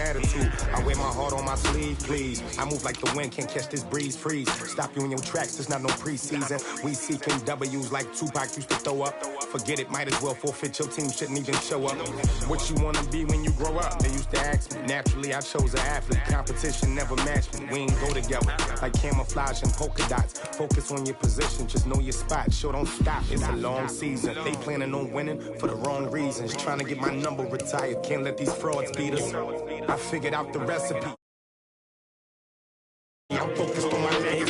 attitude. I wear my heart on my sleeve, please. I move like the wind, can't catch this breeze, freeze. Stop you in your tracks, there's not no preseason. We seeking W's like Tupac used to throw up. Forget it, might as well forfeit, your team shouldn't even show up. What you wanna be when you grow up? They used to ask me. Naturally, I chose an athlete. Competition never matched me. We ain't go together like camouflage and polka dots. Focus on your position, just know your spot. Sure, don't stop, it's a long season. They planning on winning for the wrong reasons. Trying to get my number retired, can't let these frauds beat us. I figured out the recipe. I'm focused on my name.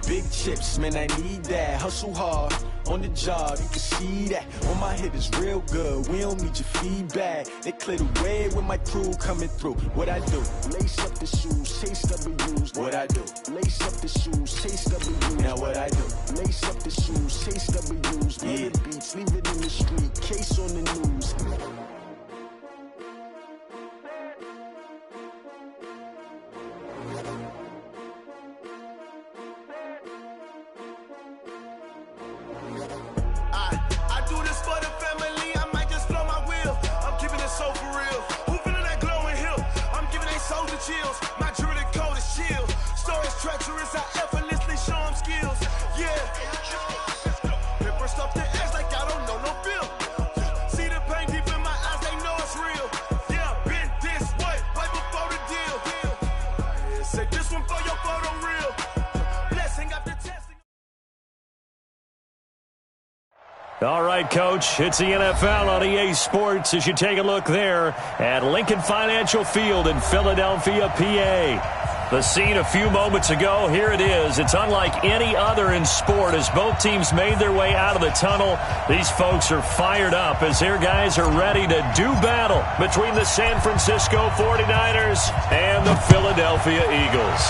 Big chips, man, I need that. Hustle hard on the job, you can see that. On my hit is real good, we don't need your feedback. They clear the way with my crew coming through. What I do? Lace up the shoes, chase W's. What I do? Lace up the shoes, chase W's. Now what I do? Lace up the shoes, chase W's. Yeah. The beats, leave it in the street, case on the news. I do this for the family, I might just blow my wheel. I'm keeping it so for real. Who feeling that glowing hill? I'm giving they soldier chills. My jewelry code is chill. Stories treacherous, I effortlessly show them skills. Yeah. Pepper stuff the edge like I don't know no feel. See the pain deep in my eyes, they know it's real. Yeah, been this way, right before the deal. Say this one for your photo real. Blessing after testing. All right, Coach, it's the NFL on EA Sports as you take a look there at Lincoln Financial Field in Philadelphia, PA. The scene a few moments ago, here it is. It's unlike any other in sport as both teams made their way out of the tunnel. These folks are fired up as their guys are ready to do battle between the San Francisco 49ers and the Philadelphia Eagles.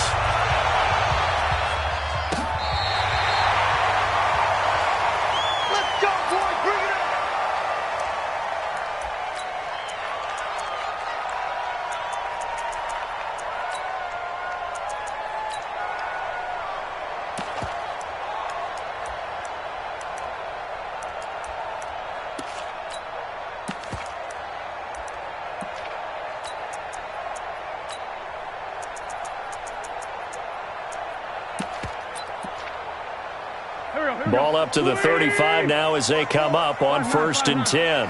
Ball up to the 35 now as they come up on 1st and 10.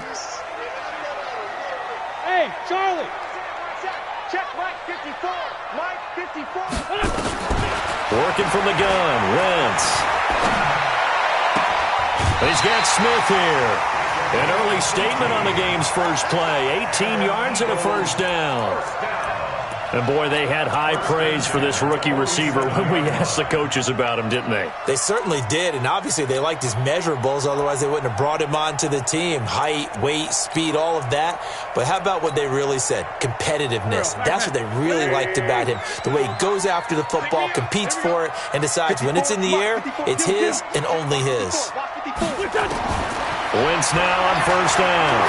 Hey, Charlie! Check Mike 54! Mike 54! Working from the gun, Wentz. He's got Smith here. An early statement on the game's first play. 18 yards and a first down. And, boy, they had high praise for this rookie receiver when we asked the coaches about him, didn't they? They certainly did, and obviously they liked his measurables. Otherwise, they wouldn't have brought him onto the team. Height, weight, speed, all of that. But how about what they really said? Competitiveness. That's what they really liked about him. The way he goes after the football, competes for it, and decides when it's in the air, it's his and only his. Wentz now on first down.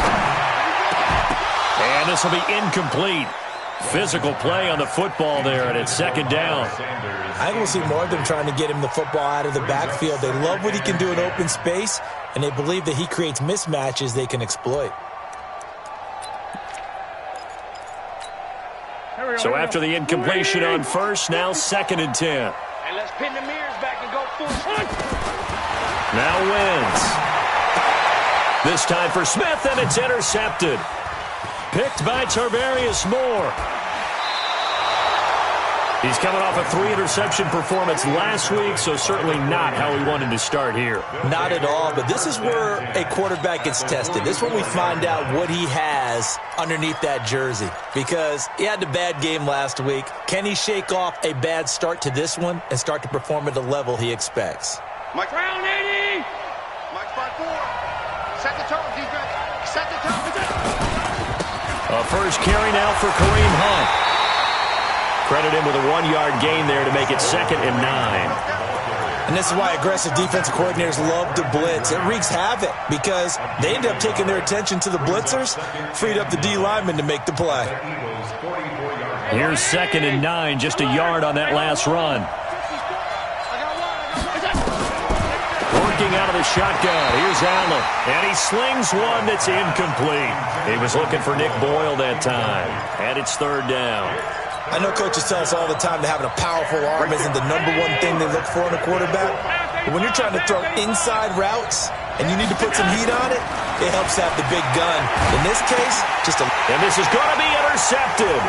And this will be incomplete. Physical play on the football there, and it's second down. I think we'll see more of them trying to get him the football out of the backfield. They love what he can do in open space, and they believe that he creates mismatches they can exploit. So after the incompletion on first, now 2nd and 10. And let's pin the mirrors back and go full punch. Now Wentz. This time for Smith, and it's intercepted. Picked by Tarvarius Moore. He's coming off a 3-interception performance last week, so certainly not how he wanted to start here. Not at all, but this is where a quarterback gets tested. This is when we find out what he has underneath that jersey, because he had a bad game last week. Can he shake off a bad start to this one and start to perform at the level he expects? Mike Brown 80! Mike front 4. Set the tone, defense. Set the tone. A first carry now for Kareem Hunt. Credit him with a 1-yard gain there to make it 2nd and 9. And this is why aggressive defensive coordinators love to blitz. It wreaks havoc because they end up taking their attention to the blitzers, freed up the D lineman to make the play. Here's 2nd and 9, just a yard on that last run. looking out of the shotgun. Here's Allen, and he slings one that's incomplete. He was looking for Nick Boyle that time, and it's third down. I know coaches tell us all the time that having a powerful arm isn't the #1 thing they look for in a quarterback. But when you're trying to throw inside routes and you need to put some heat on it, it helps have the big gun. In this case, And this is going to be intercepted.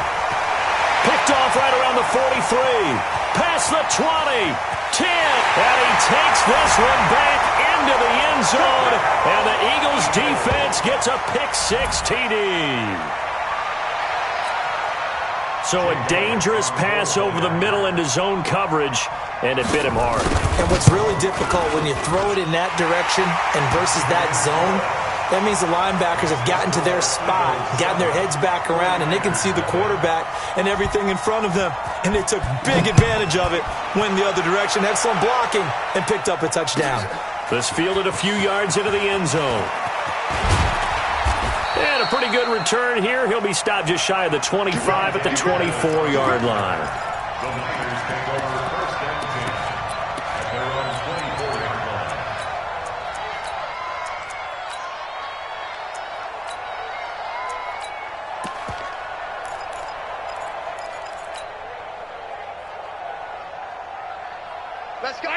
Picked off right around the 43. Past the 20. 10. And he takes this one back into the end zone. And the Eagles defense gets a pick-6 TD. So a dangerous pass over the middle into zone coverage, and it bit him hard. And what's really difficult when you throw it in that direction and versus that zone, that means the linebackers have gotten to their spot, gotten their heads back around, and they can see the quarterback and everything in front of them. And they took big advantage of it, went the other direction, excellent blocking, and picked up a touchdown. This fielded a few yards into the end zone. And a pretty good return here. He'll be stopped just shy of the 25 at the 24-yard line.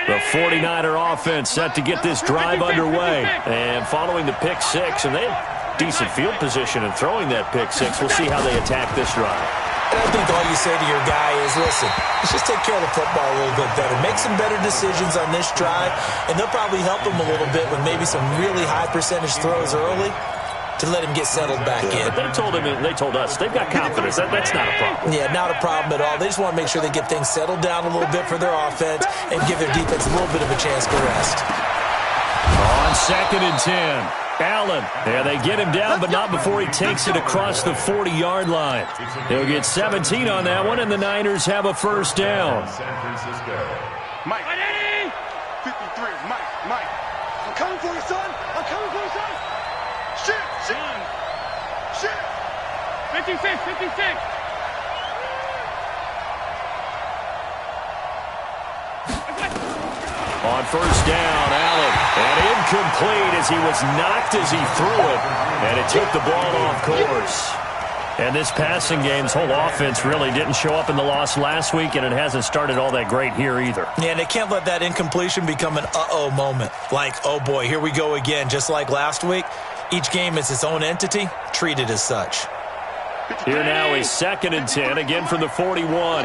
The 49er offense set to get this drive underway. And following the pick-6, and they have decent field position in throwing that pick-6. We'll see how they attack this drive. And I think all you say to your guy is, listen, let's just take care of the football a little bit better. Make some better decisions on this drive, and they'll probably help him a little bit with maybe some really high percentage throws early to let him get settled back in. But they told us they've got confidence. That's not a problem. Yeah, not a problem at all. They just want to make sure they get things settled down a little bit for their offense and give their defense a little bit of a chance to rest. On 2nd and 10. Allen, there they get him down, but not before he takes it across the 40-yard line. He'll get 17 on that one, and the Niners have a first down. Mike. 53, Mike. I'm coming for you, son. I'm coming for you, son. Shit. 56. On first down, Allen, and incomplete as he was knocked as he threw it, and it took the ball off course. And this passing game's whole offense really didn't show up in the loss last week, and it hasn't started all that great here either. Yeah, and they can't let that incompletion become an uh-oh moment. Like, oh boy, here we go again. Just like last week, each game is its own entity, treated as such. Here now is 2nd and 10, again from the 41.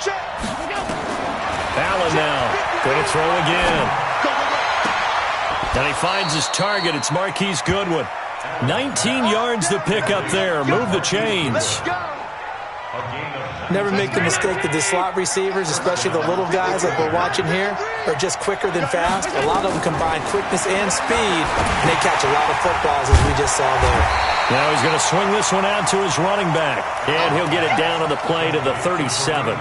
Check. Allen now, going to throw again. And he finds his target. It's Marquise Goodwin. 19 yards to pick up there. Move the chains. Never make the mistake that the slot receivers, especially the little guys like we're watching here, are just quicker than fast. A lot of them combine quickness and speed, and they catch a lot of footballs, as we just saw there. Now he's going to swing this one out to his running back, and he'll get it down on the play to the 37.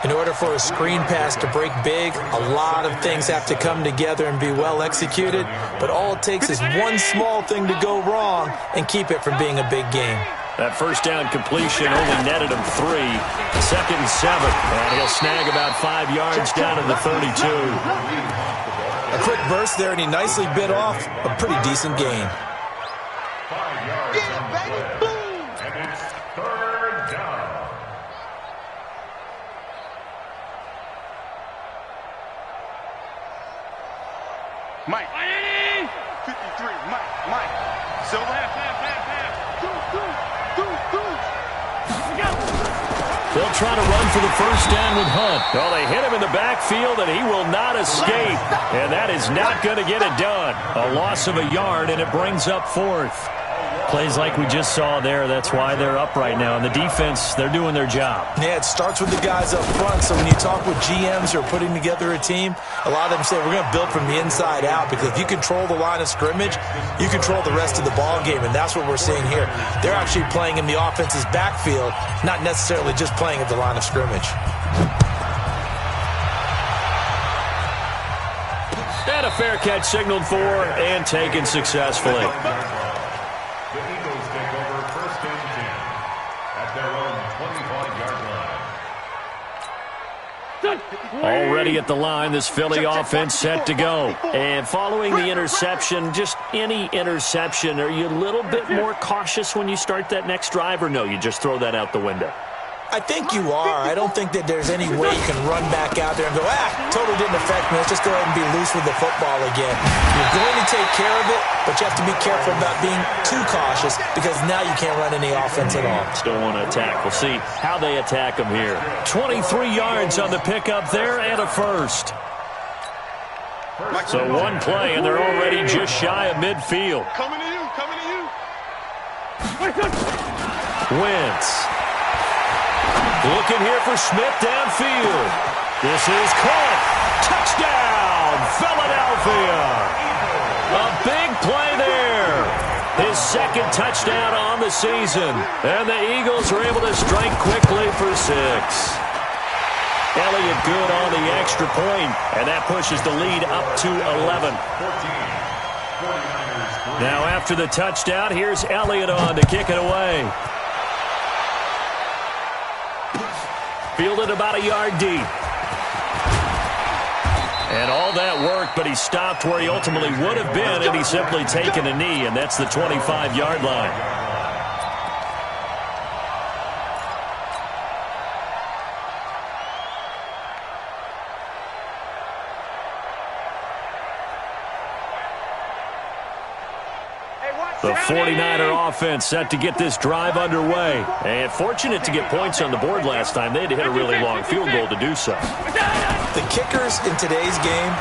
In order for a screen pass to break big, a lot of things have to come together and be well executed, but all it takes is one small thing to go wrong and keep it from being a big game. That first down completion only netted him 3. 2nd and 7, and he'll snag about 5 yards down to the 32. A quick burst there, and he nicely bit off a pretty decent gain. Get it, baby. Boom. And it's 3rd down. Mike. 53, Mike. So half. They'll try to run for the first down with Hunt. Well, they hit him in the backfield, and he will not escape. And that is not going to get it done. A loss of a yard, and it brings up 4th. Plays like we just saw there. That's why they're up right now. And the defense, they're doing their job. Yeah, it starts with the guys up front. So when you talk with GMs who are putting together a team, a lot of them say we're going to build from the inside out, because if you control the line of scrimmage, you control the rest of the ball game, and that's what we're seeing here. They're actually playing in the offense's backfield, not necessarily just playing at the line of scrimmage. And a fair catch signaled for and taken successfully. The Eagles take over 1st and 10. Already at the line, this Philly offense set to go. And following the interception, just any interception, are you a little bit more cautious when you start that next drive, or no, you just throw that out the window? I think you are. I don't think that there's any way you can run back out there and go, totally didn't affect me. Let's just go ahead and be loose with the football again. You're going to take care of it, but you have to be careful about being too cautious because now you can't run any offense at all. Still want to attack. We'll see how they attack them here. 23 yards on the pickup there and a first. So one play, and they're already just shy of midfield. Coming to you, coming to you. Wentz. Looking here for Smith downfield. This is caught. Touchdown, Philadelphia. A big play there. His second touchdown on the season. And the Eagles are able to strike quickly for 6. Elliott good on the extra point, and that pushes the lead up to 11. Now after the touchdown, here's Elliott on to kick it away. Fielded about a yard deep. And all that worked, but he stopped where he ultimately would have been had he simply taken a knee, and that's the 25-yard line. The 49er offense set to get this drive underway. And fortunate to get points on the board last time. They had to hit a really long field goal to do so. The kickers in today's game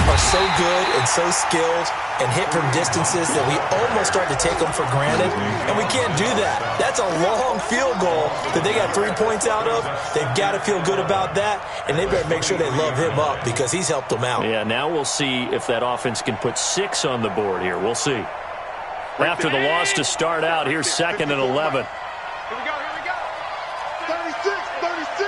are so good and so skilled and hit from distances that we almost start to take them for granted. And we can't do that. That's a long field goal that they got 3 points out of. They've got to feel good about that. And they better make sure they love him up because he's helped them out. Yeah, now we'll see if that offense can put 6 on the board here. We'll see. After the loss to start out, here's 2nd and 11. Here we go, here we go. 36, 36.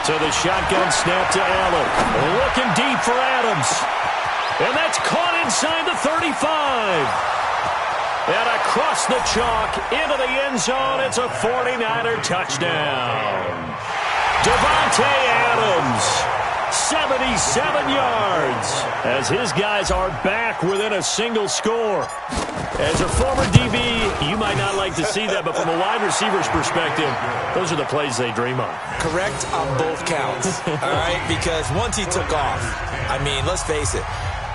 So the shotgun snap to Allen. Looking deep for Adams. And that's caught inside the 35. And across the chalk into the end zone, it's a 49er touchdown. Devontae Adams, 77 yards, as his guys are back within a single score. As a former DB, you might not like to see that, but from a wide receiver's perspective, those are the plays they dream of. Correct on both counts, all right? Because once he took off, I mean, let's face it,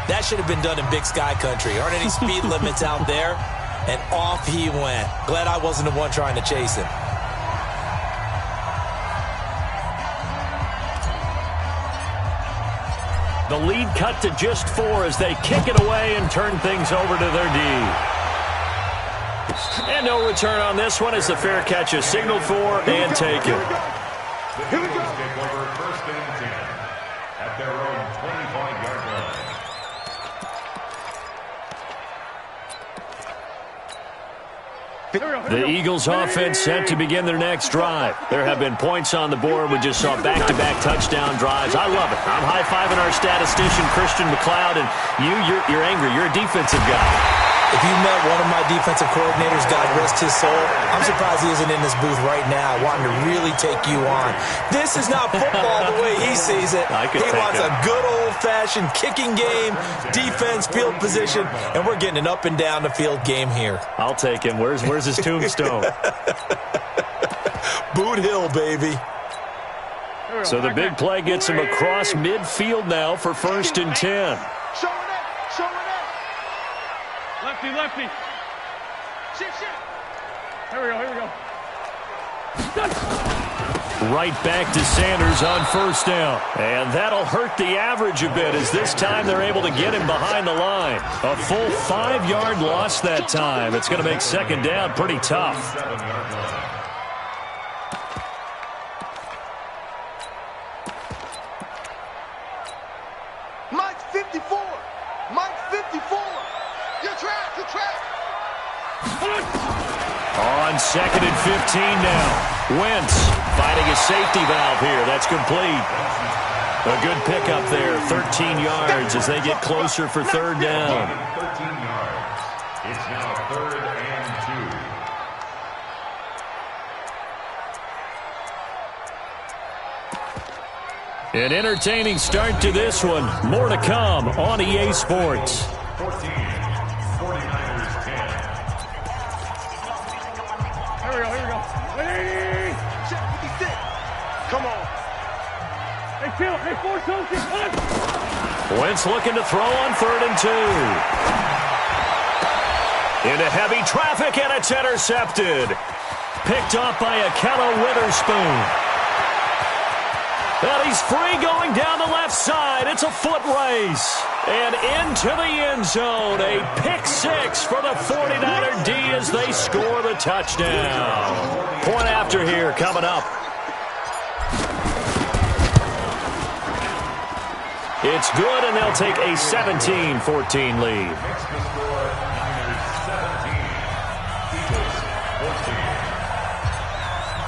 that should have been done in Big Sky Country. Aren't any speed limits out there? And off he went. Glad I wasn't the one trying to chase him. The lead cut to just 4 as they kick it away and turn things over to their D. And no return on this one as the fair catch is signaled for and taken. Here we go. First and 10 at their own 25-yard line. The Eagles offense set to begin their next drive. There have been points on the board. We just saw back-to-back touchdown drives. I love it. I'm high-fiving our statistician, Christian McLeod, and you're angry. You're a defensive guy. If you met one of my defensive coordinators, God rest his soul, I'm surprised he isn't in this booth right now wanting to really take you on. This is not football the way he sees it. He wants a good old-fashioned kicking game, defense, field position, and we're getting an up-and-down the field game here. I'll take him. Where's his tombstone? Boot Hill, baby. So the big play gets him across midfield now for 1st and 10. Show it up, show it up. Lefty. Shift. Here we go. Right back to Sanders on 1st down. And that'll hurt the average a bit as this time they're able to get him behind the line. A full 5-yard loss that time. It's going to make 2nd down pretty tough. Mike 54. Your track. On 2nd and 15 now. Wentz finding a safety valve here. That's complete. A good pickup there. 13 yards as they get closer for 3rd down. 13 yards. It's now 3rd and 2. An entertaining start to this one. More to come on EA Sports. 14, 49ers 10. Here we go. Hey! Check 56. Come on. Hey, Phil. Hey, force something. Wentz looking to throw on 3rd and 2. Into heavy traffic, and it's intercepted. Picked off by Akello Witherspoon. And he's free going down the left side. It's a foot race. And into the end zone. A pick 6 for the 49er D as they score the touchdown. Point after here coming up. It's good, and they'll take a 17-14 lead. Makes the score Niners 17, Eagles 14.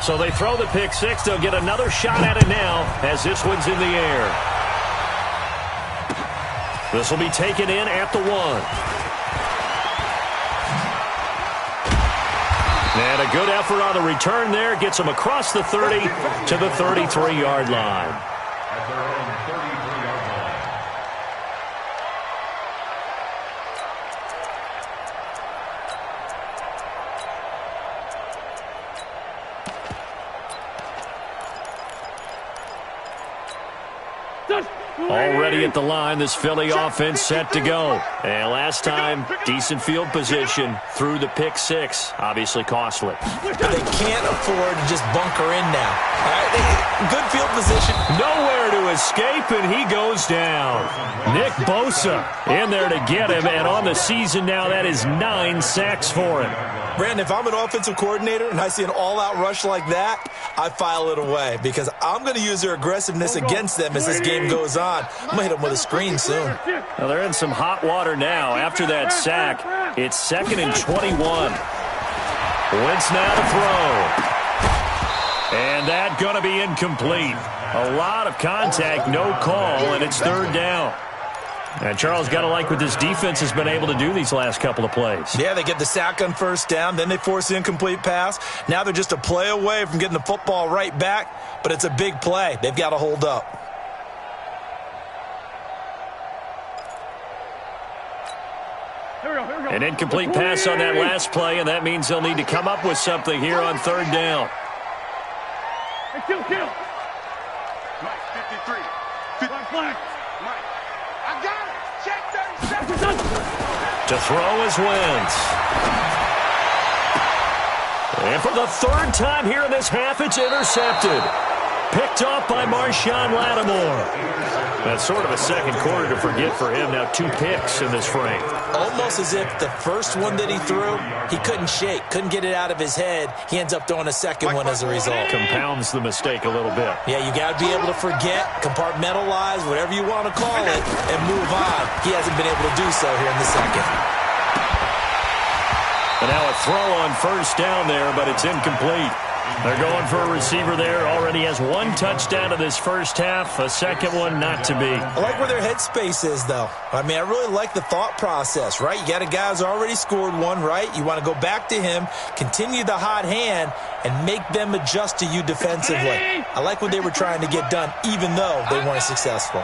So they throw the pick 6. They'll get another shot at it now as this one's in the air. This will be taken in at the 1. And a good effort on the return there. Gets them across the 30 to the 33-yard line. At their own 33-yard line. Already at the line, this Philly offense set to go. And last time, decent field position through the pick 6. Obviously costly. They can't afford to just bunker in now. All right, good field position. Nowhere to escape, and he goes down. Nick Bosa in there to get him, and on the season now, that is 9 sacks for him. Brandon, if I'm an offensive coordinator and I see an all-out rush like that, I file it away because I'm going to use their aggressiveness against them as this game goes on. I'm going to hit them with a screen soon. Well, they're in some hot water now. After that sack, it's 2nd and 21. Wentz now to throw. And that going to be incomplete. A lot of contact, no call, and it's 3rd down. And Charles, got to like what this defense has been able to do these last couple of plays. Yeah, they get the sack on 1st down, then they force the incomplete pass. Now they're just a play away from getting the football right back, but it's a big play. They've got to hold up. An incomplete pass on that last play, and that means they'll need to come up with something here on 3rd down. Hey, kill. Mike, 53. Black. Mike, I got it. Check 37. To throw is Wentz. And for the 3rd time here in this half, it's intercepted. Picked off by Marshawn Lattimore. That's sort of a second quarter to forget for him. Now 2 picks in this frame. Almost as if the first one that he threw, he couldn't shake, couldn't get it out of his head. He ends up throwing a second one as a result. Compounds the mistake a little bit. Yeah, you got to be able to forget, compartmentalize, whatever you want to call it, and move on. He hasn't been able to do so here in the second. And now a throw on 1st down there, but it's incomplete. They're going for a receiver there. Already has 1 touchdown in this first half. A second one not to be. I like where their headspace is, though. I mean, I really like the thought process, right? You got a guy who's already scored 1, right? You want to go back to him, continue the hot hand, and make them adjust to you defensively. I like what they were trying to get done, even though they weren't successful.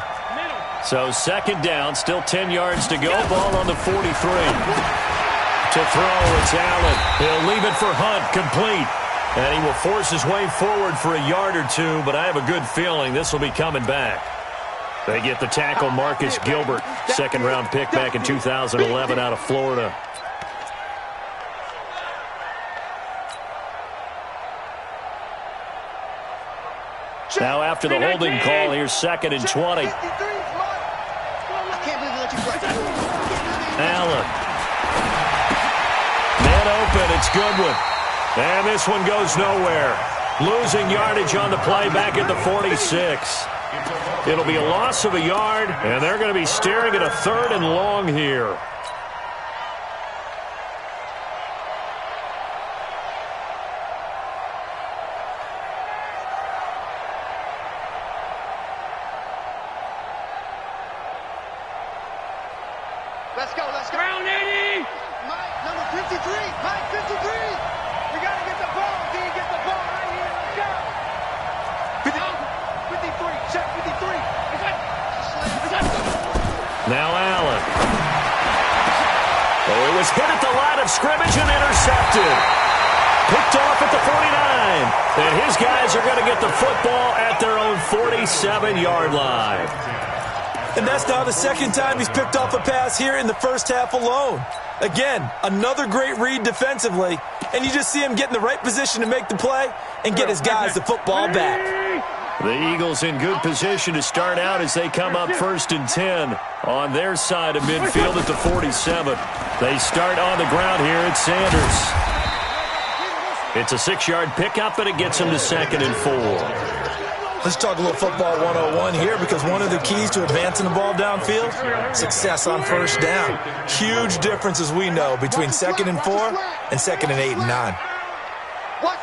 So 2nd down, still 10 yards to go. Ball on the 43. To throw, it's Allen. He'll leave it for Hunt, complete. And he will force his way forward for a yard or 2, but I have a good feeling this will be coming back. They get the tackle, Marcus Gilbert, 2nd-round pick back in 2011 out of Florida. Now after the holding call, here's 2nd and 20. Allen. Man open, it's Goodwin. And this one goes nowhere. Losing yardage on the play back at the 46. It'll be a loss of a yard, and they're going to be staring at a 3rd and long here. Let's go. Round 80. Mike, number 53. Mike, 53. We got to get the ball. Can you get the ball right here? Let's go. 53. Check 53. Now Allen. Oh, it was hit at the line of scrimmage and intercepted. Picked off at the 49. And his guys are going to get the football at their own 47-yard line. And that's now the second time he's picked off a pass here in the first half alone. Again, another great read defensively. And you just see him get in the right position to make the play and get his guys the football back. The Eagles in good position to start out as they come up 1st and 10 on their side of midfield at the 47. They start on the ground here at Sanders. It's a 6-yard pickup, and it gets them to 2nd and 4. Let's talk a little football 101 here, because one of the keys to advancing the ball downfield, success on first down. Huge difference, as we know, between 2nd and 4 and 2nd and 8 and 9. Watch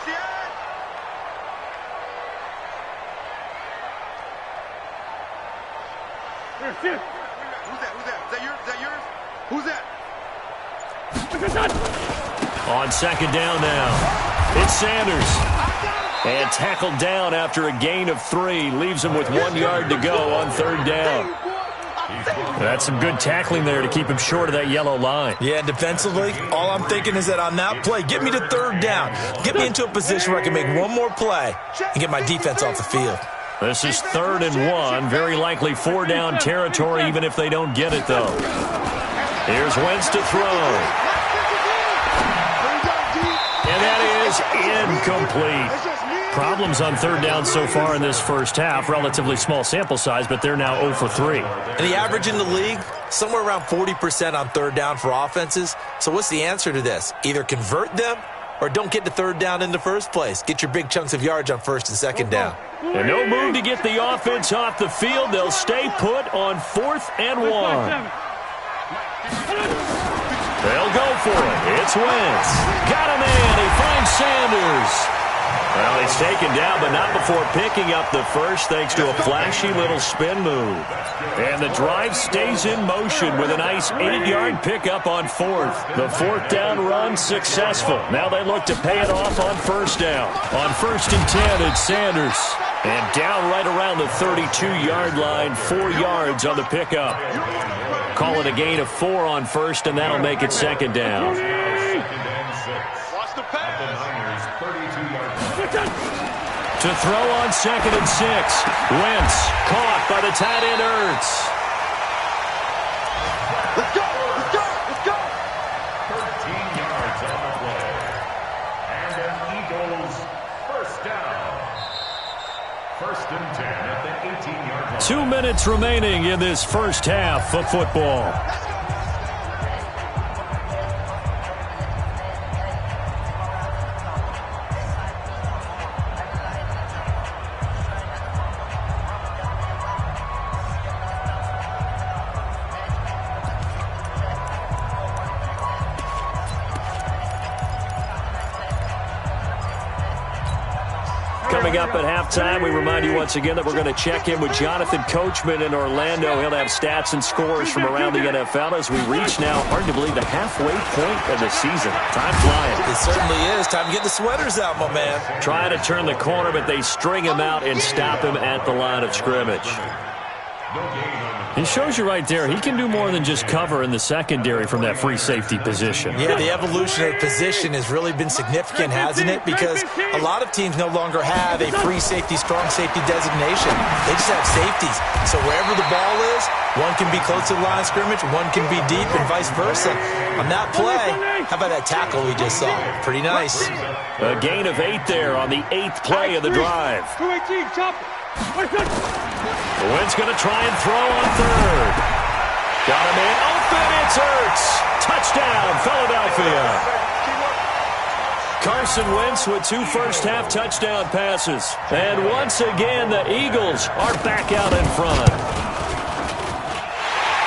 the eye. Who's that? Is that yours? Who's that? On 2nd down now, it's Sanders. And tackled down after a gain of 3. Leaves him with 1 yard to go on 3rd down. That's some good tackling there to keep him short of that yellow line. Yeah, defensively, all I'm thinking is that on that play, get me to 3rd down. Get me into a position where I can make one more play and get my defense off the field. This is 3rd and 1. Very likely 4-down territory, even if they don't get it, though. Here's Wentz to throw. And that is incomplete. Problems on 3rd down so far in this first half. Relatively small sample size, but they're now 0 for 3. And the average in the league, somewhere around 40% on 3rd down for offenses. So what's the answer to this? Either convert them or don't get to 3rd down in the first place. Get your big chunks of yards on 1st and 2nd down. And no move to get the offense off the field. They'll stay put on 4th and 1. They'll go for it. It's Wentz. Got a man. He finds Sanders. Well, he's taken down, but not before picking up the first, thanks to a flashy little spin move. And the drive stays in motion with a nice 8-yard pickup on 4th. The 4th down run successful. Now they look to pay it off on 1st down. On 1st and 10, it's Sanders. And down right around the 32-yard line, 4 yards on the pickup. Call it a gain of 4 on 1st, and that'll make it 2nd down. To throw on 2nd and 6. Wentz caught by the tight end Ertz. Let's go! 13 yards on the play. And an Eagles 1st down. 1st and 10 at the 18-yard line. 2 minutes remaining in this first half of football. Coming up at halftime, we remind you once again that we're going to check in with Jonathan Coachman in Orlando. He'll have stats and scores from around the NFL as we reach now, hard to believe, the halfway point of the season. Time flying. It certainly is. Time to get the sweaters out, my man. Trying to turn the corner, but they string him out and stop him at the line of scrimmage. He shows you right there, he can do more than just cover in the secondary from that free safety position. Yeah, the evolution of position has really been significant, hasn't it? Because a lot of teams no longer have a free safety, strong safety designation. They just have safeties. So wherever the ball is, one can be close to the line of scrimmage, one can be deep, and vice versa. On that play, how about that tackle we just saw? Pretty nice. A gain of 8 there on the 8th play of the drive. Wentz going to try and throw on 3rd. Got him in open. It's Ertz. Touchdown, Philadelphia. Carson Wentz with 2 first-half touchdown passes. And once again, the Eagles are back out in front.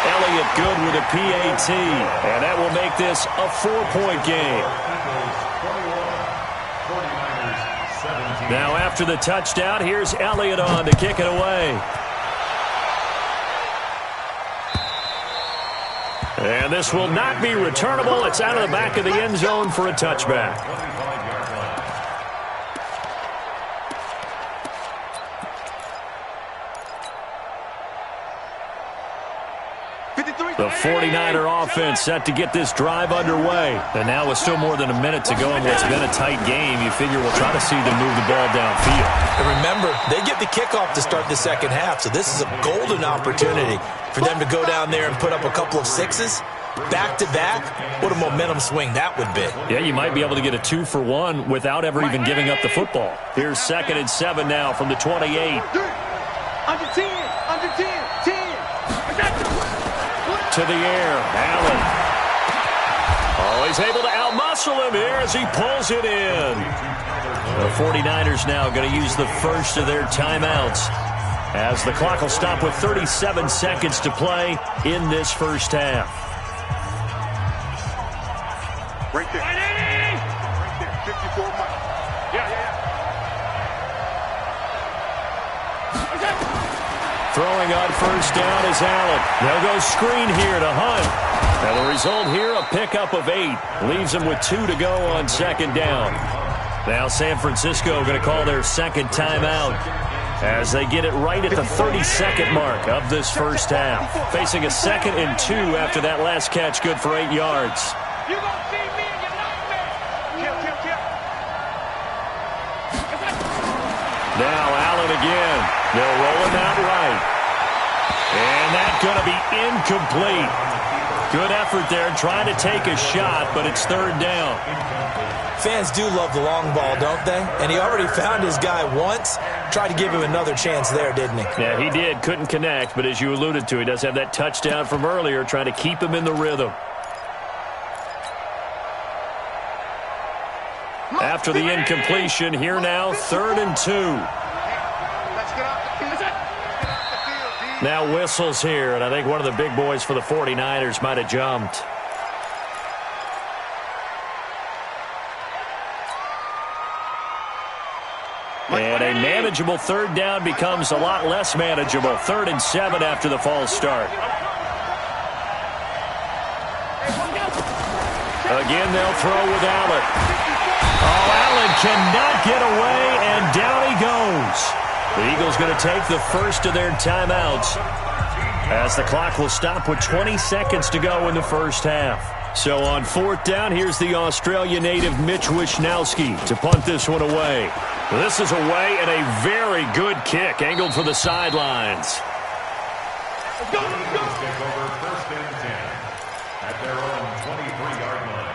Elliott good with a PAT. And that will make this a 4-point game. Now after the touchdown, here's Elliott on to kick it away. And this will not be returnable. It's out of the back of the end zone for a touchback. The 49er offense set to get this drive underway. And now with still more than a minute to go in what's been a tight game, you figure we'll try to see them move the ball downfield. And remember, they get the kickoff to start the second half, so this is a golden opportunity for them to go down there and put up a couple of sixes. Back-to-back, what a momentum swing that would be. Yeah, you might be able to get a 2-for-1 without ever even giving up the football. Here's 2nd and 7 now from the 28. Under 10, under 10, 10. To the air, Allen. Oh, he's able to outmuscle him here as he pulls it in. The 49ers now going to use the first of their timeouts as the clock will stop with 37 seconds to play in this first half. Right there. Right there. 54 miles. Throwing on first down is Allen. They'll go screen here to Hunt. And the result here, a pickup of 8. Leaves them with 2 to go on second down. Now San Francisco going to call their second timeout as they get it right at the 32nd mark of this first half. Facing a 2nd and 2 after that last catch, good for 8 yards. You gonna see me in your nightmare. Kill. Now Allen again. They'll roll him out right. And that's going to be incomplete. Good effort there trying to take a shot, but it's 3rd down. Fans do love the long ball, don't they? And he already found his guy once. Tried to give him another chance there, didn't he? Yeah, he did. Couldn't connect, but as you alluded to, he does have that touchdown from earlier, trying to keep him in the rhythm. After the incompletion, here now, 3rd and 2. Now whistles here, and I think one of the big boys for the 49ers might have jumped. And a manageable 3rd down becomes a lot less manageable. 3rd and 7 after the false start. Again, they'll throw with Allen. Oh, Allen cannot get away, and down he goes. The Eagles going to take the first of their timeouts as the clock will stop with 20 seconds to go in the first half. So on 4th down, here's the Australia native Mitch Wishnowsky to punt this one away. This is away and a very good kick angled for the sidelines. Let's go. Take over 1st and 10 at their own 23-yard line.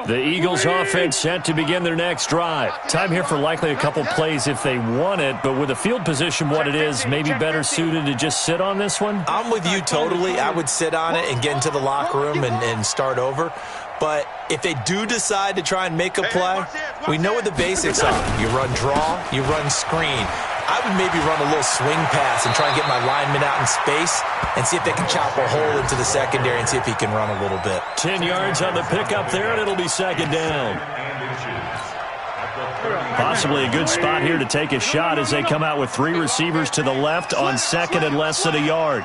The Eagles offense set to begin their next drive. Time here for likely a couple plays if they want it, but with the field position what it is, maybe better suited to just sit on this one? I'm with you totally. I would sit on it and get into the locker room and start over. But if they do decide to try and make a play, we know what the basics are. You run draw, you run screen. I would maybe run a little swing pass and try and get my lineman out in space and see if they can chop a hole into the secondary and see if he can run a little bit. 10 yards on the pickup there, and it'll be 2nd down. Possibly a good spot here to take a shot as they come out with 3 receivers to the left on 2nd and less than a yard.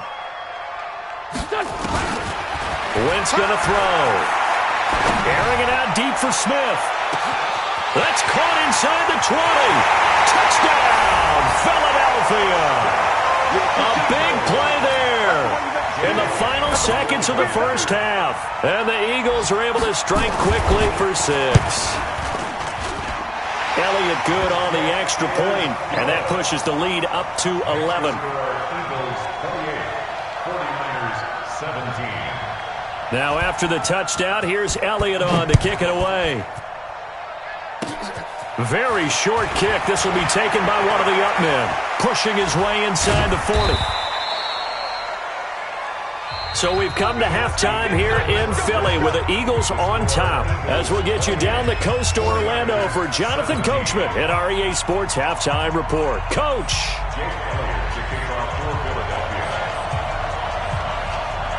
Wentz going to throw. Airing it out deep for Smith. That's caught inside the 20. Touchdown, Philadelphia. A big play there in the final seconds of the first half. And the Eagles are able to strike quickly for 6. Elliott good on the extra point, and that pushes the lead up to 11. Now after the touchdown, here's Elliott on to kick it away. Very short kick. This will be taken by one of the up men, pushing his way inside the 40. So we've come to halftime here in Philly with the Eagles on top as we'll get you down the coast to Orlando for Jonathan Coachman at our EA Sports Halftime Report. Coach.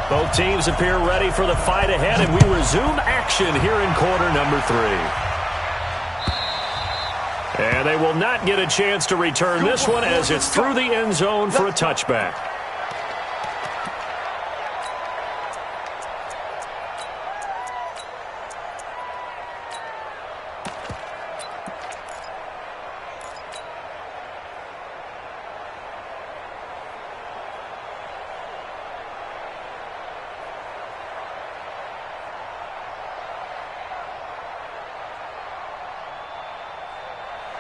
Both teams appear ready for the fight ahead, and we resume action here in quarter number 3. And they will not get a chance to return this one as it's through the end zone for a touchback.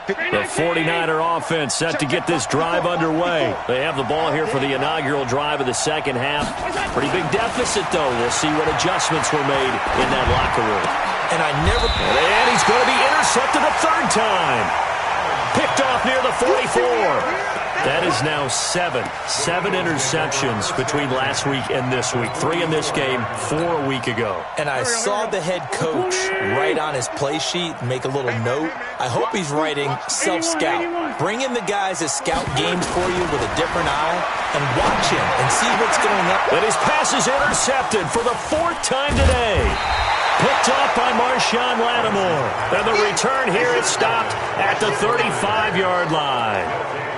The 49er offense set to get this drive underway. They have the ball here for the inaugural drive of the second half. Pretty big deficit, though. We'll see what adjustments were made in that locker room. And he's going to be intercepted a third time. Picked off near the 44. That is now seven interceptions between last week and this week. 3 in this game, 4 a week ago. And I saw the head coach write on his play sheet, make a little note. I hope he's writing self-scout. Bring in the guys that scout games for you with a different eye and watch him and see what's going on. And his pass is intercepted for the 4th time today. Picked off by Marshawn Lattimore. And the return here is stopped at the 35-yard line.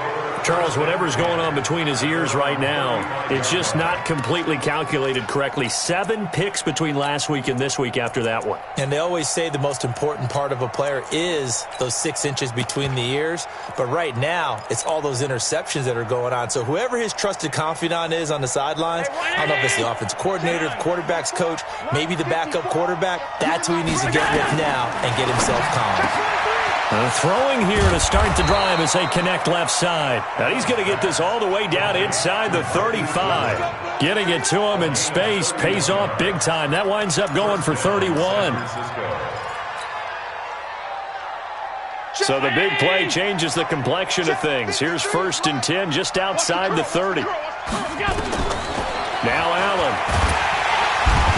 Charles, whatever's going on between his ears right now, it's just not completely calculated correctly. 7 picks between last week and this week after that one. And they always say the most important part of a player is those 6 inches between the ears. But right now, it's all those interceptions that are going on. So whoever his trusted confidant is on the sidelines, I don't know if it's the offensive coordinator, the quarterback's coach, maybe the backup quarterback, that's who he needs to get with now and get himself calm. Throwing here to start the drive as they connect left side. And he's going to get this all the way down inside the 35. Getting it to him in space pays off big time. That winds up going for 31. So the big play changes the complexion of things. Here's 1st and 10 just outside the 30. Now Allen.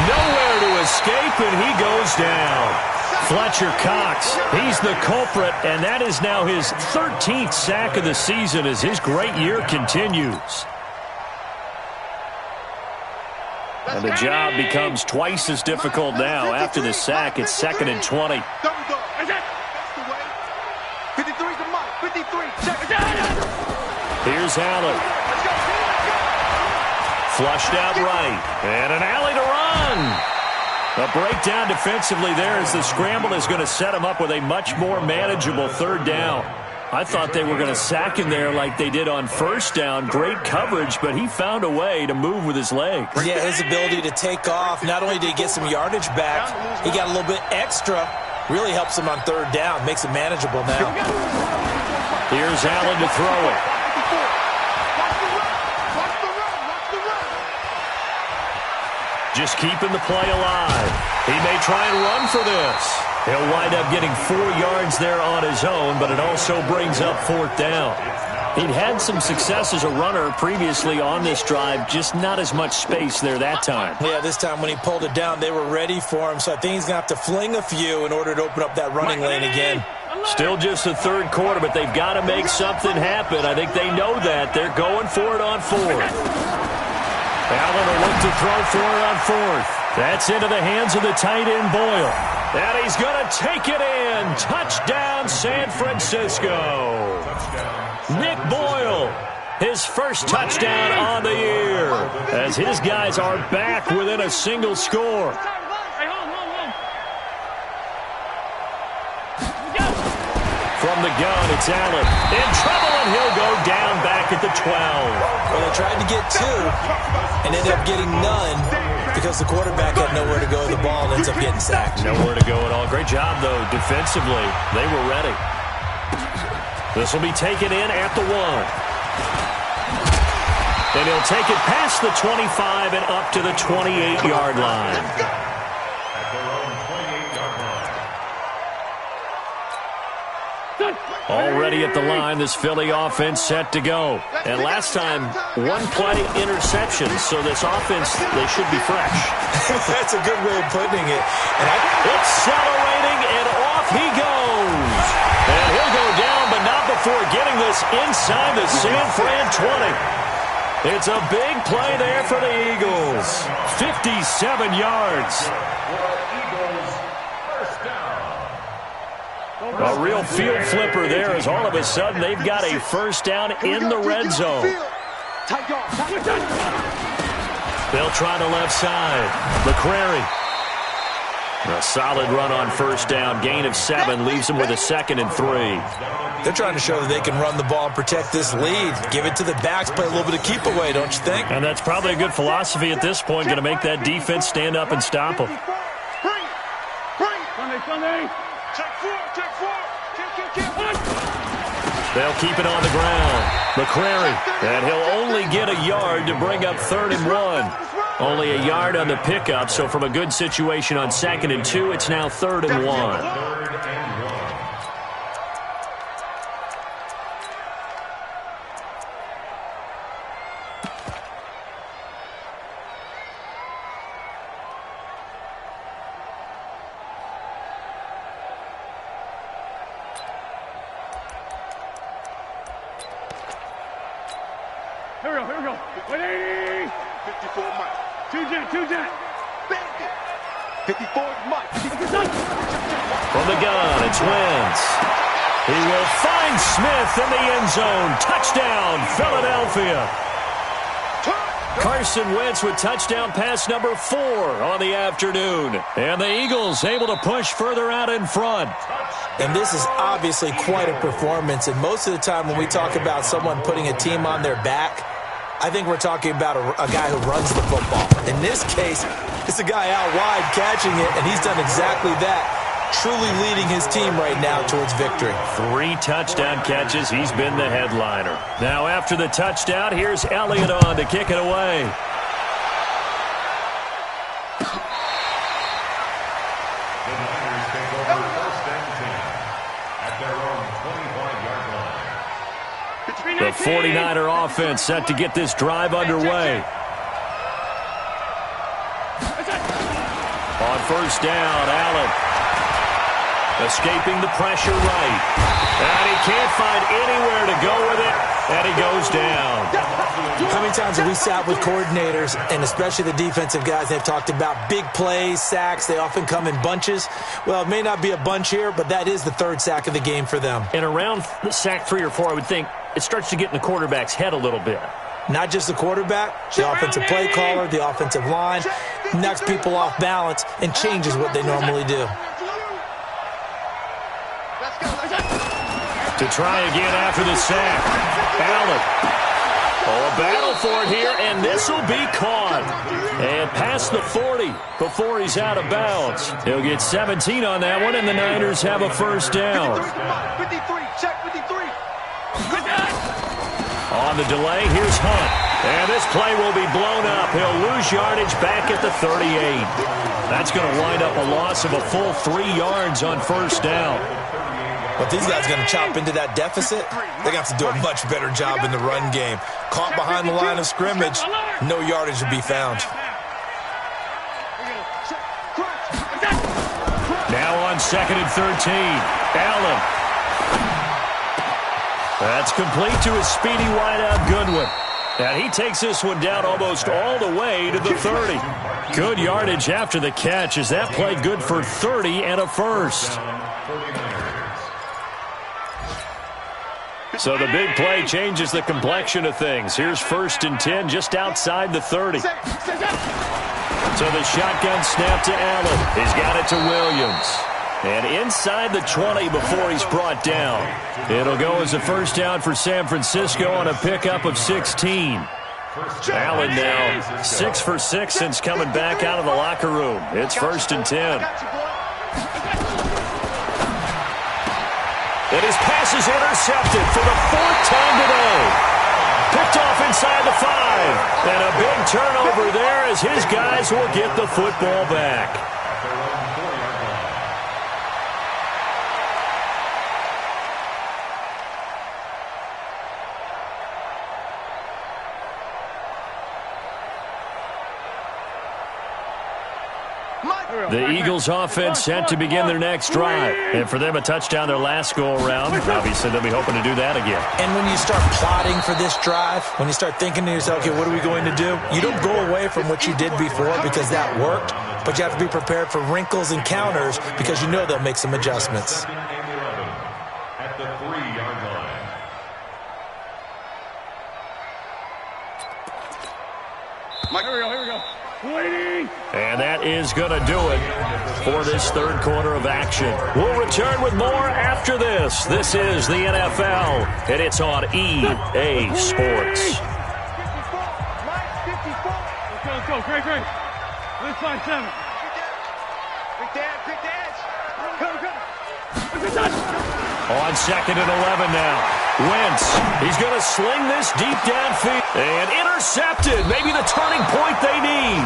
Nowhere to escape, and he goes down. Fletcher Cox, he's the culprit, and that is now his 13th sack of the season as his great year continues. And the job becomes twice as difficult now. After the sack, it's 2nd and 20. Here's Allen. Flushed out right, and an alley to run. A breakdown defensively there as the scramble is going to set him up with a much more manageable 3rd down. I thought they were going to sack him there like they did on 1st down. Great coverage, but he found a way to move with his legs. Yeah, his ability to take off. Not only did he get some yardage back, he got a little bit extra. Really helps him on 3rd down. Makes it manageable now. Here's Allen to throw it. Just keeping the play alive. He may try and run for this. He'll wind up getting 4 yards there on his own, but it also brings up 4th down. He'd had some success as a runner previously on this drive, just not as much space there that time. Yeah, this time when he pulled it down, they were ready for him, so I think he's going to have to fling a few in order to open up that running lane again. Still just the 3rd quarter, but they've got to make something happen. I think they know that. They're going for it on 4th. Allen will look to throw for it on 4th. That's into the hands of the tight end, Boyle. And he's going to take it in. Touchdown, San Francisco. Nick Boyle, his first touchdown on the year, as his guys are back within a single score. From the gun, it's Allen. In trouble, and he'll go down back at the 12. Well, they tried to get 2 and ended up getting none because the quarterback had nowhere to go with the ball and ends up getting sacked. Nowhere to go at all. Great job, though, defensively. They were ready. This will be taken in at the 1. And he'll take it past the 25 and up to the 28-yard line. Already at the line, this Philly offense set to go. And last time, 1 play interception, so this offense, they should be fresh. That's a good way of putting it. And accelerating, and off he goes. And he'll go down, but not before getting this inside the San Fran 20. It's a big play there for the Eagles. 57 yards. A real field flipper there as all of a sudden they've got a 1st down in the red zone. They'll try the left side. McCrary. A solid run on 1st down. Gain of 7 leaves them with a 2nd and 3. They're trying to show that they can run the ball and protect this lead. Give it to the backs, play a little bit of keep away, don't you think? And that's probably a good philosophy at this point. Going to make that defense stand up and stop them. Sunday. Check 4. They'll keep it on the ground. McCrary, and he'll only get a yard to bring up 3rd and 1. Only a yard on the pickup, so from a good situation on 2nd and 2, it's now 3rd and 1. Here we go. 180. 54 Mike. Two jet. 54 Mike. From the gun, it's Wentz. He will find Smith in the end zone. Touchdown, Philadelphia. Carson Wentz with touchdown pass number 4 on the afternoon. And the Eagles able to push further out in front. And this is obviously quite a performance. And most of the time when we talk about someone putting a team on their back, I think we're talking about a guy who runs the football. In this case, it's a guy out wide catching it, and he's done exactly that, truly leading his team right now towards victory. 3 touchdown catches. He's been the headliner. Now after the touchdown, here's Elliott on to kick it away. The 49er offense set to get this drive underway. On first down, Allen escaping the pressure right. And he can't find anywhere to go with it, and he goes down. How many times have we sat with coordinators, and especially the defensive guys, they've talked about big plays, sacks. They often come in bunches. Well, it may not be a bunch here, but that is the 3rd sack of the game for them. And around the sack 3 or 4, I would think it starts to get in the quarterback's head a little bit. Not just the quarterback, the offensive play caller, the offensive line, knocks people off balance and changes what they normally do. To try again after the sack. Allen. Oh, a battle for it here, and this will be caught. And past the 40 before he's out of bounds. He'll get 17 on that one, and the Niners have a first down. 53, check 53. On the delay, here's Hunt. And this play will be blown up. He'll lose yardage back at the 38. That's going to wind up a loss of a full 3 yards on first down. But these guys are going to chop into that deficit. They got to do a much better job in the run game. Caught behind the line of scrimmage, no yardage to be found. Now on 2nd and 13, Allen. That's complete to his speedy wideout Goodwin. And he takes this one down almost all the way to the 30. Good yardage after the catch as that play good for 30 and a first. So the big play changes the complexion of things. Here's 1st and 10 just outside the 30. So the shotgun snap to Allen. He's got it to Williams. And inside the 20 before he's brought down. It'll go as a first down for San Francisco on a pickup of 16. Allen now 6 for 6 since coming back out of the locker room. It's 1st and 10. And his pass is intercepted for the 4th time today. Picked off inside the 5. And a big turnover there as his guys will get the football back. The Eagles offense set to begin their next drive. And for them, a touchdown their last go-around. Obviously, they'll be hoping to do that again. And when you start plotting for this drive, when you start thinking to yourself, okay, what are we going to do? You don't go away from what you did before because that worked, but you have to be prepared for wrinkles and counters because you know they'll make some adjustments. At the 3-yard line. Here we go. Waiting. And that is going to do it for this 3rd quarter of action. We'll return with more after this. This is the NFL, and it's on EA Sports. 54. Let's go. Great. Let's find 7. Quick dance. Go. Let's go. On 2nd and 11 now. Wentz, he's going to sling this deep downfield. And intercepted. Maybe the turning point they need.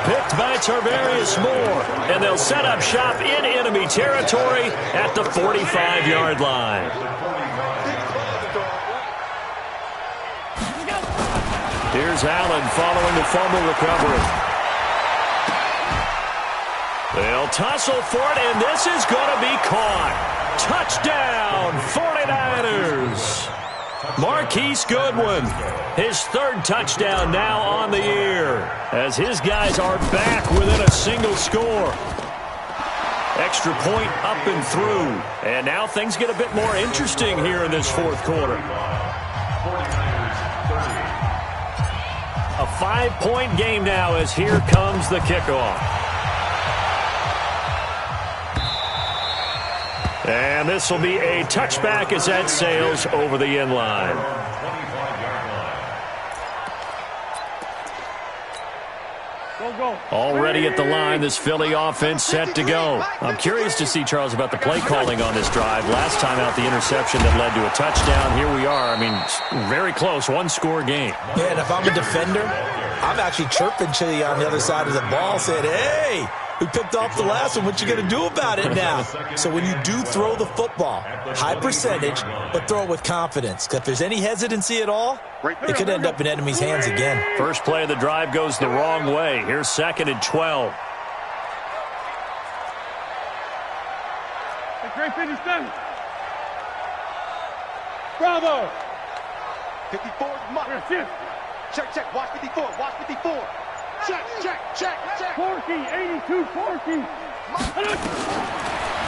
Picked by Tarvarius Moore. And they'll set up shop in enemy territory at the 45-yard line. Here's Allen following the fumble recovery. They'll tussle for it, and this is going to be caught. Touchdown, 49ers. Marquise Goodwin, his third touchdown now on the year, as his guys are back within a single score. Extra point up and through. And now things get a bit more interesting here in this fourth quarter. A 5-point game now as here comes the kickoff. And this will be a touchback as that sails over the end line. Already at the line, this Philly offense set to go. I'm curious to see, Charles, about the play calling on this drive. Last time out, the interception that led to a touchdown. Here we are. I mean, very close, one-score game. Yeah, and if I'm a defender, I'm actually chirping to you on the other side of the ball, saying, hey, we picked off the last one. What you going to do about it now? So when you do throw the football, high percentage, but throw it with confidence. Because if there's any hesitancy at all, it could end up in enemy's hands again. First play of the drive goes the wrong way. Here's 2nd and 12. Great finish done. Bravo. 54, check, check, watch 54, watch 54. Check, check, check, check. Forky, 82, Forky.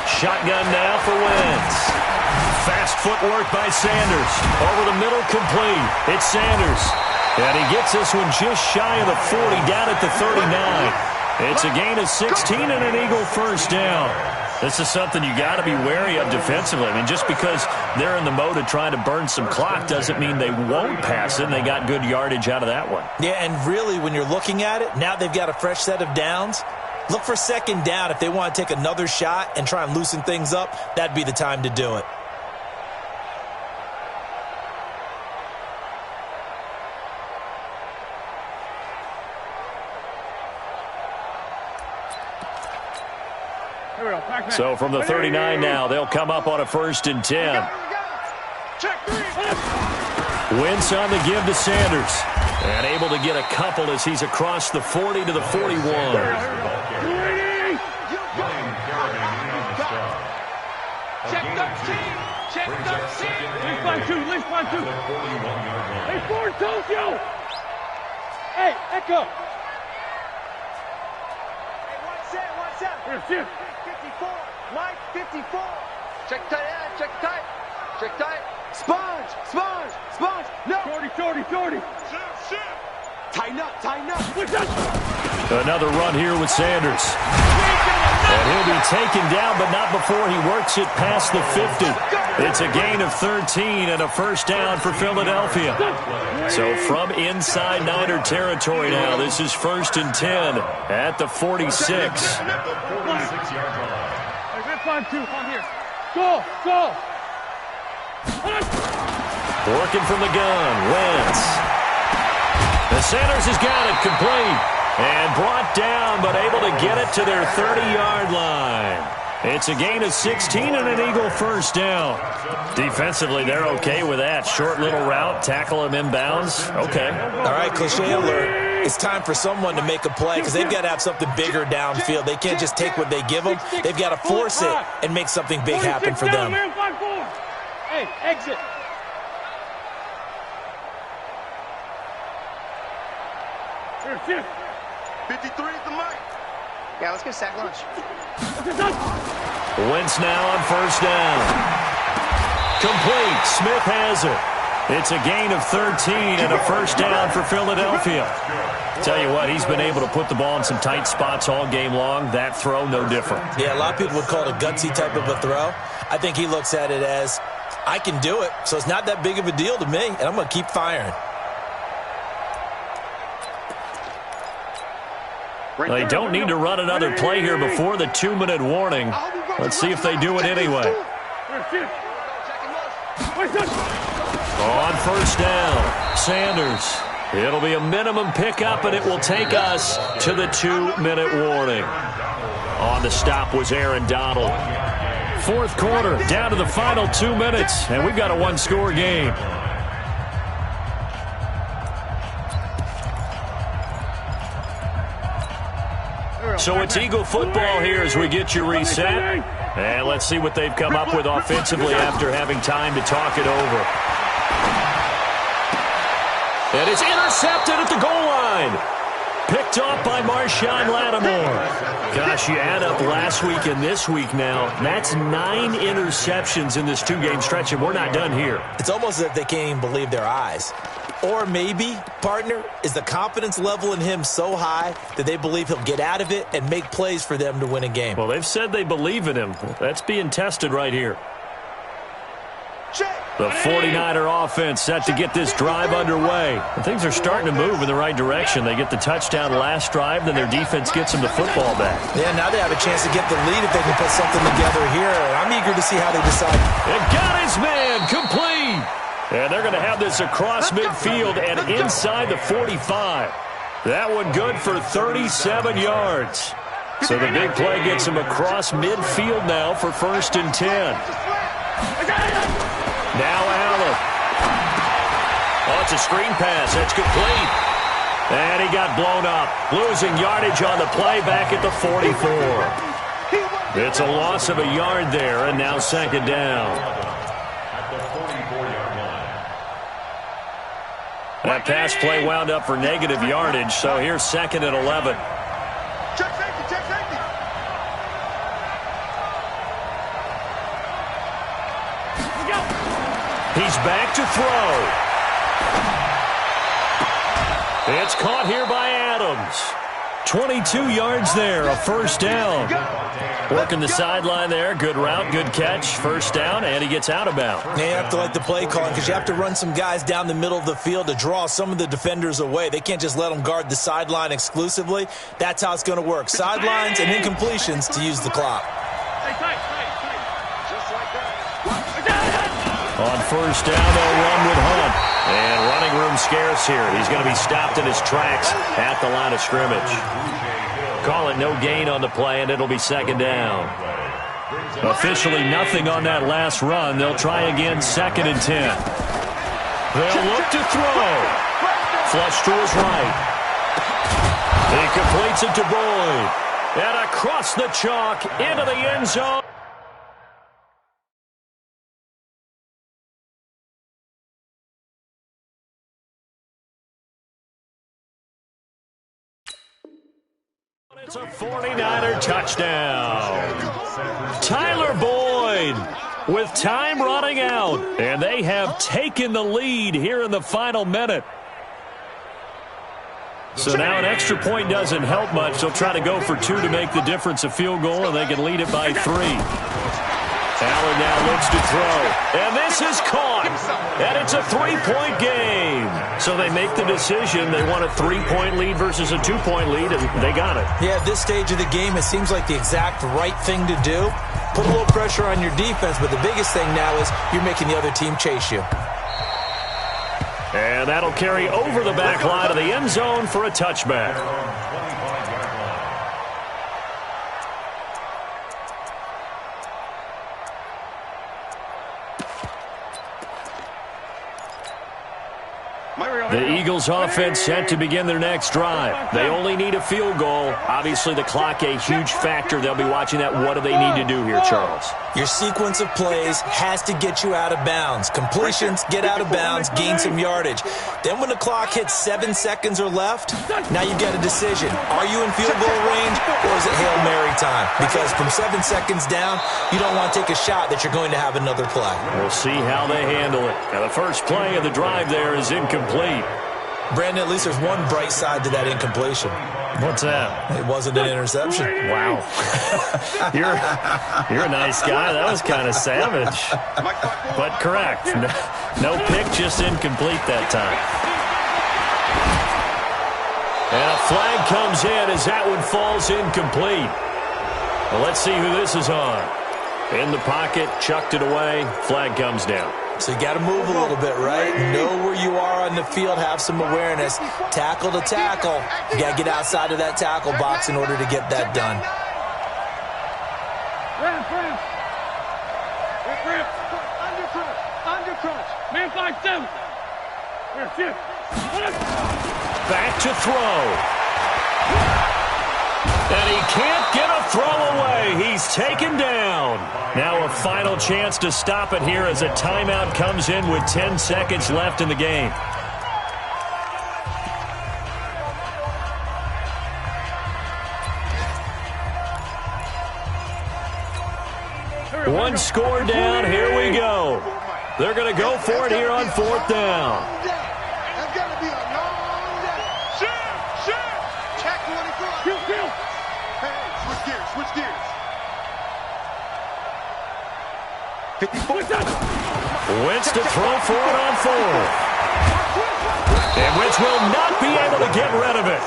Shotgun now for Wentz. Fast footwork by Sanders. Over the middle, complete. It's Sanders. And he gets this one just shy of the 40, down at the 39. It's a gain of 16 and an Eagle first down. This is something you got to be wary of defensively. I mean, just because they're in the mode of trying to burn some clock doesn't mean they won't pass it, and they got good yardage out of that one. Yeah, and really, when you're looking at it, now they've got a fresh set of downs. Look for 2nd down. If they want to take another shot and try and loosen things up, that'd be the time to do it. So from the 39 now, they'll come up on a 1st and 10. Wentz on the give to Sanders. And able to get a couple as he's across the 40 to the 41. Check 13. Check 13. Leaf line 2. Leaf line 2. Hey, Ford, Tokyo. Hey, Echo. Hey, one set. 54, Mike, 54. Check tight, check tight. Check tight. Sponge. No. Shorty. Tighten up. Another run here with Sanders. And he'll be taken down, but not before he works it past the 50. It's a gain of 13 and a first down for Philadelphia. So from inside Niner territory now, this is 1st and 10 at the 46. Go. Working from the gun, Wentz. The Sanders has got it complete. And brought down, but able to get it to their 30-yard line. It's a gain of 16 and an Eagle first down. Defensively, they're okay with that. Short little route, tackle him inbounds. Okay. All right, cliche alert. It's time for someone to make a play because they've got to have something bigger downfield. They can't just take what they give them. They've got to force it and make something big happen for them. Hey, exit. Here, 53 is the mic. Yeah, let's get sack lunch. Wentz now on first down. Complete. Smith has it. It's a gain of 13 and a first down for Philadelphia. Tell you what, he's been able to put the ball in some tight spots all game long. That throw, no different. Yeah, a lot of people would call it a gutsy type of a throw. I think he looks at it as, I can do it, so it's not that big of a deal to me, and I'm going to keep firing. They don't need to run another play here before the 2-minute warning. Let's see if they do it anyway. On first down, Sanders. It'll be a minimum pickup, and it will take us to the 2-minute warning. On the stop was Aaron Donald. Fourth quarter, down to the final 2 minutes, and we've got a one-score game. So it's Eagle football here as we get you reset. And let's see what they've come up with offensively after having time to talk it over. And it's intercepted at the goal line. Picked off by Marshawn Lattimore. Gosh, you add up last week and this week now, that's 9 interceptions in this 2-game stretch, and we're not done here. It's almost as if they can't even believe their eyes. Or maybe, partner, is the confidence level in him so high that they believe he'll get out of it and make plays for them to win a game. Well, they've said they believe in him. That's being tested right here. The 49er offense set to get this drive underway. And things are starting to move in the right direction. They get the touchdown last drive, then their defense gets them the football back. Yeah, now they have a chance to get the lead if they can put something together here. And I'm eager to see how they decide. It got his man complete. And they're going to have this across midfield and inside the 45. That one good for 37 yards. So the big play gets him across midfield now for 1st and 10. Now Allen. Oh, it's a screen pass. That's complete. And he got blown up. Losing yardage on the play back at the 44. It's a loss of a yard there, and now 2nd down. That pass play wound up for negative yardage, so here's 2nd and 11. Check safety, check safety. He's back to throw. It's caught here by Adams. 22 yards there, a 1st down. Working the sideline there. Good route, good catch. 1st down, and he gets out of bounds. You have to like the play calling because you have to run some guys down the middle of the field to draw some of the defenders away. They can't just let them guard the sideline exclusively. That's how it's going to work. Sidelines and incompletions to use the clock. On 1st down, they'll run with Hunt. And running room scarce here. He's going to be stopped in his tracks at the line of scrimmage. Call it no gain on the play, and it'll be 2nd down. Officially nothing on that last run. They'll try again 2nd and 10. They'll look to throw. Flush to his right. He completes it to Boyd. And across the chalk into the end zone. It's a 49er touchdown. Tyler Boyd with time running out. And they have taken the lead here in the final minute. So now an extra point doesn't help much. They'll try to go for 2 to make the difference a field goal, and they can lead it by 3. Allen now looks to throw. And this is caught. And it's a 3-point game. So they make the decision. They want a 3-point lead versus a 2-point lead, and they got it. Yeah, at this stage of the game, it seems like the exact right thing to do. Put a little pressure on your defense, but the biggest thing now is you're making the other team chase you. And that'll carry over the back line of the end zone for a touchback. The Eagles offense set to begin their next drive. They only need a field goal. Obviously, the clock a huge factor. They'll be watching that. What do they need to do here, Charles? Your sequence of plays has to get you out of bounds. Completions, get out of bounds, gain some yardage. Then when the clock hits 7 seconds or left, now you get a decision. Are you in field goal range or is it Hail Mary time? Because from 7 seconds down, you don't want to take a shot that you're going to have another play. We'll see how they handle it. Now, the first play of the drive there is incomplete. Brandon, at least there's one bright side to that incompletion. What's that? It wasn't an interception. Wow. You're a nice guy. That was kind of savage. But correct. No pick, just incomplete that time. And a flag comes in as that one falls incomplete. Well, let's see who this is on. In the pocket, chucked it away. Flag comes down. So you got to move a little bit, right? Know where you are on the field, have some awareness. Tackle to tackle. You got to get outside of that tackle box in order to get that done. Under crunch. Man 5-7. Back to throw. And he can't get a throw away. He's taken down. Now a final chance to stop it here as a timeout comes in with 10 seconds left in the game. One score down. Here we go. They're going to go for it here on 4th down. That's going to be a long day. Shoot! Check 24. Hey, switch gears. 54. Wentz to throw for it on 4th. And Wentz will not be able to get rid of it.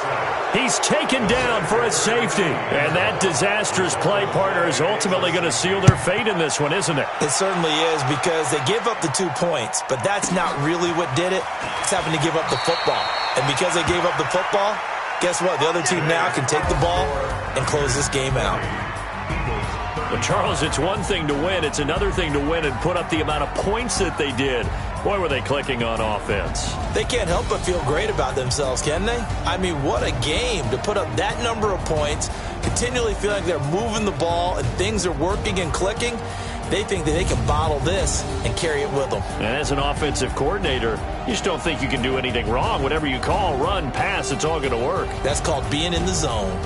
He's taken down for a safety. And that disastrous play partner is ultimately going to seal their fate in this one, isn't it? It certainly is, because they gave up the 2 points, but that's not really what did it. It's having to give up the football. And because they gave up the football, guess what? The other team now can take the ball and close this game out. But Charles, it's one thing to win. It's another thing to win and put up the amount of points that they did. Boy, were they clicking on offense. They can't help but feel great about themselves, can they? I mean, what a game to put up that number of points, continually feeling like they're moving the ball and things are working and clicking. They think that they can bottle this and carry it with them. And as an offensive coordinator, you just don't think you can do anything wrong. Whatever you call, run, pass, it's all going to work. That's called being in the zone.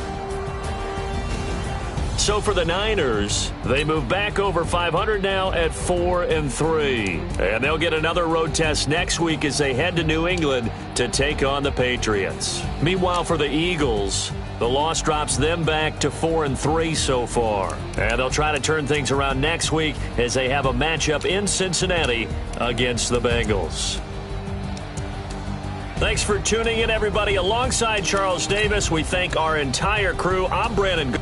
So for the Niners, they move back over 500 now at 4-3. And they'll get another road test next week as they head to New England to take on the Patriots. Meanwhile, for the Eagles, the loss drops them back to 4-3 so far. And they'll try to turn things around next week as they have a matchup in Cincinnati against the Bengals. Thanks for tuning in, everybody. Alongside Charles Davis, we thank our entire crew. I'm Brandon.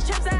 Trips